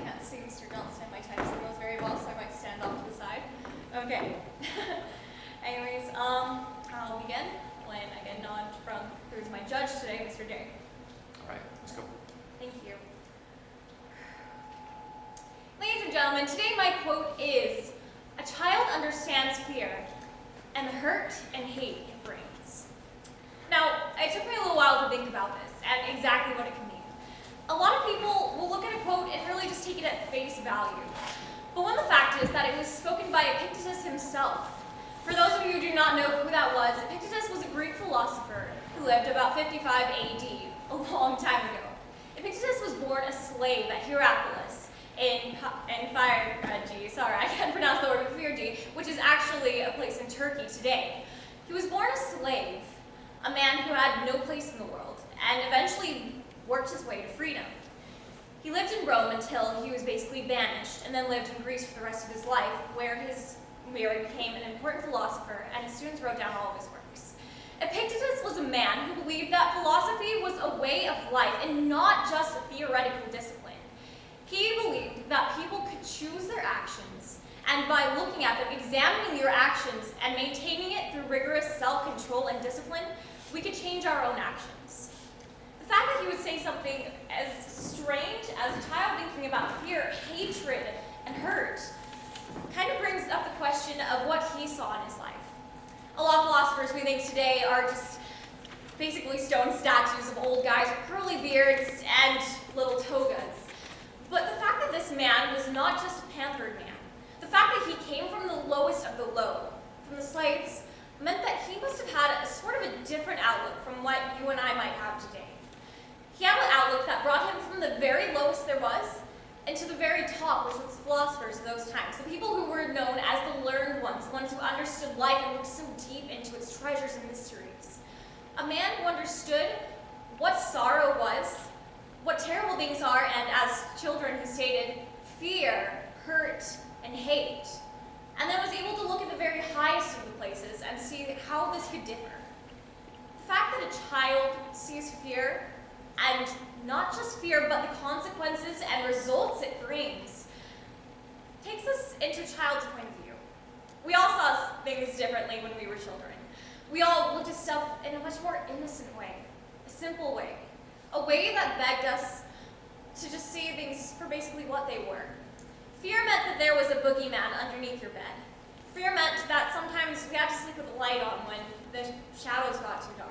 can't see Mr. Johnston my time signals very well, so I might stand off to the side. Okay. Anyways, I'll begin when I get a nod from who's my judge today, Mr. J. All right, let's go. Thank you. Ladies and gentlemen, today my quote is, "A child understands fear and the hurt and hate it brings." Now, it took me a little while to think about this and exactly what it can mean. A lot of people will look at a quote and really just take it at face value. But when the fact is that it was spoken by Epictetus himself. For those of you who do not know who that was, Epictetus was a Greek philosopher who lived about 55 AD, a long time ago. Epictetus was born a slave at Hierapolis in I can't pronounce the word, Fyrgi, which is actually a place in Turkey today. He was born a slave, a man who had no place in the world, and eventually worked his way to freedom. He lived in Rome until he was basically banished, and then lived in Greece for the rest of his life, where he became an important philosopher, and his students wrote down all of his works. Epictetus was a man who believed that philosophy was a way of life and not just a theoretical discipline. He believed that people could choose their actions, and by looking at them, examining your actions, and maintaining it through rigorous self-control and discipline, we could change our own actions. The fact that he would say something as strange as a child thinking about fear, hatred, and hurt kind of brings up the question of what he saw in his life. A lot of philosophers we think today are just basically stone statues of old guys with curly beards and little togas. But the fact that this man was not just a pampered man, the fact that he came from the lowest of the low, from the slaves, meant that he must have had a sort of a different outlook from what you and I might have today. He had an outlook that brought him from the very lowest there was and to the very top, which was philosophers of those times, the people who were known as the learned ones, the ones who understood life and looked so deep into its treasures and mysteries. A man who understood what sorrow was, what terrible things are, and as children who stated, fear, hurt, and hate, and then was able to look at the very highest of the places and see how this could differ. The fact that a child sees fear, and not just fear, but the consequences and results it brings, takes us into a child's point of view. We all saw things differently when we were children. We all looked at stuff in a much more innocent way, a simple way, a way that begged us to just see things for basically what they were. Fear meant that there was a boogeyman underneath your bed. Fear meant that sometimes we had to sleep with the light on when the shadows got too dark.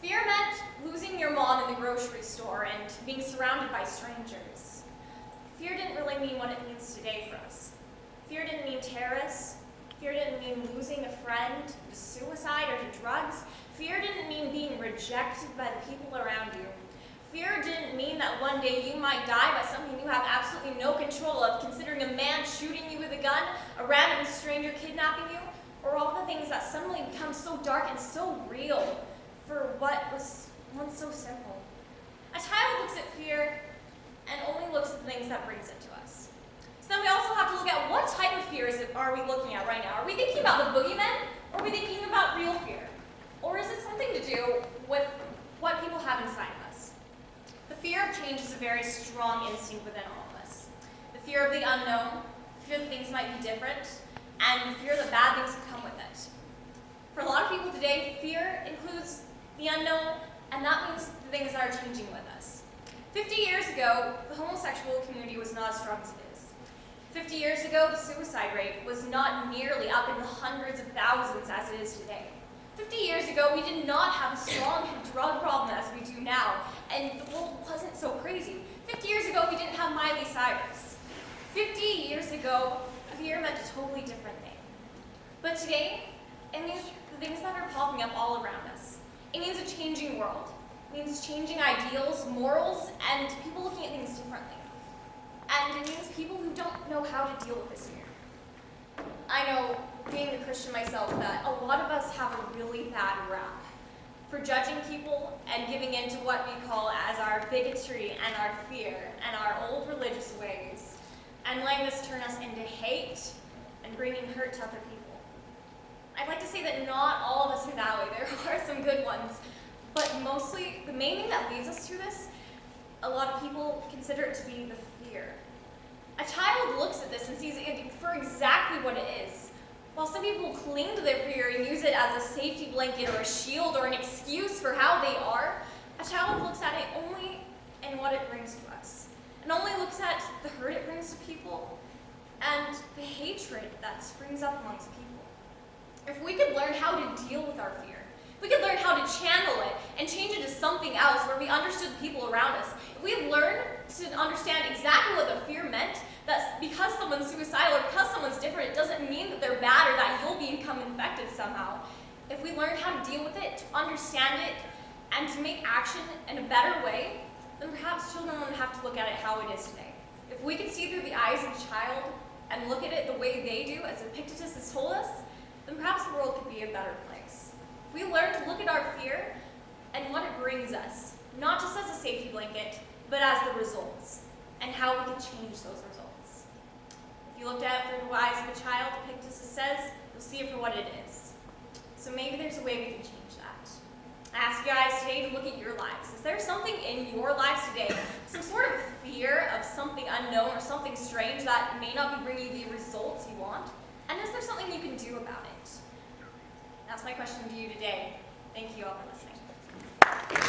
Fear meant losing your mom in the grocery store and being surrounded by strangers. Fear didn't really mean what it means today for us. Fear didn't mean terrorists. Fear didn't mean losing a friend to suicide or to drugs. Fear didn't mean being rejected by the people around you. Fear didn't mean that one day you might die by something you have absolutely no control of, considering a man shooting you with a gun, a random stranger kidnapping you, or all the things that suddenly become so dark and so real for what was once so simple. A child looks at fear and only looks at the things that brings it to us. So then we also have to look at what type of fear are we looking at right now? Are we thinking about the boogeyman, or are we thinking about real fear? Or is it something to do with what people have inside of us? The fear of change is a very strong instinct within all of us. The fear of the unknown, the fear that things might be different, and the fear that bad things can come with it. For a lot of people today, fear includes the unknown, and that means the things that are changing with us. 50 years ago, the homosexual community was not as strong as it is. 50 years ago, the suicide rate was not nearly up in the hundreds of thousands as it is today. 50 years ago, we did not have a strong drug problem as we do now, and the world wasn't so crazy. 50 years ago, we didn't have Miley Cyrus. 50 years ago, fear meant a totally different thing. But today, it means the things that are popping up all around us. It means a changing world. It means changing ideals, morals, and people looking at things differently. And it means people who don't know how to deal with this fear. I know, being a Christian myself, that a lot of us have a really bad rap for judging people and giving in to what we call as our bigotry and our fear and our old religious ways, and letting this turn us into hate and bringing hurt to other people. I'd like to say that not all of us are that way. There are some good ones, but mostly the main thing that leads us to this, a lot of people consider it to be the fear. A child looks at this and sees it for exactly what it is. While some people cling to their fear and use it as a safety blanket or a shield or an excuse for how they are, a child looks at it only in what it brings to us, and only looks at the hurt it brings to people and the hatred that springs up amongst people. If we could learn how to deal with our fear, if we could learn how to channel it and change it to something else where we understood the people around us, if we had learned to understand exactly what the fear meant, that because someone's suicidal or because someone's different, it doesn't mean that they're bad or that you'll become infected somehow. If we learned how to deal with it, to understand it, and to make action in a better way, then perhaps children wouldn't have to look at it how it is today. If we could see through the eyes of a child and look at it the way they do, as Epictetus has told us, then perhaps the world could be a better place. If we learn to look at our fear and what it brings us, not just as a safety blanket, but as the results, and how we can change those results. If you looked at it through the eyes of a child, Epictetus says, you'll see it for what it is. So maybe there's a way we can change that. I ask you guys today to look at your lives. Is there something in your lives today, some sort of fear of something unknown or something strange that may not be bringing you the results you want? And is there something you can do about it? That's my question to you today. Thank you all for listening.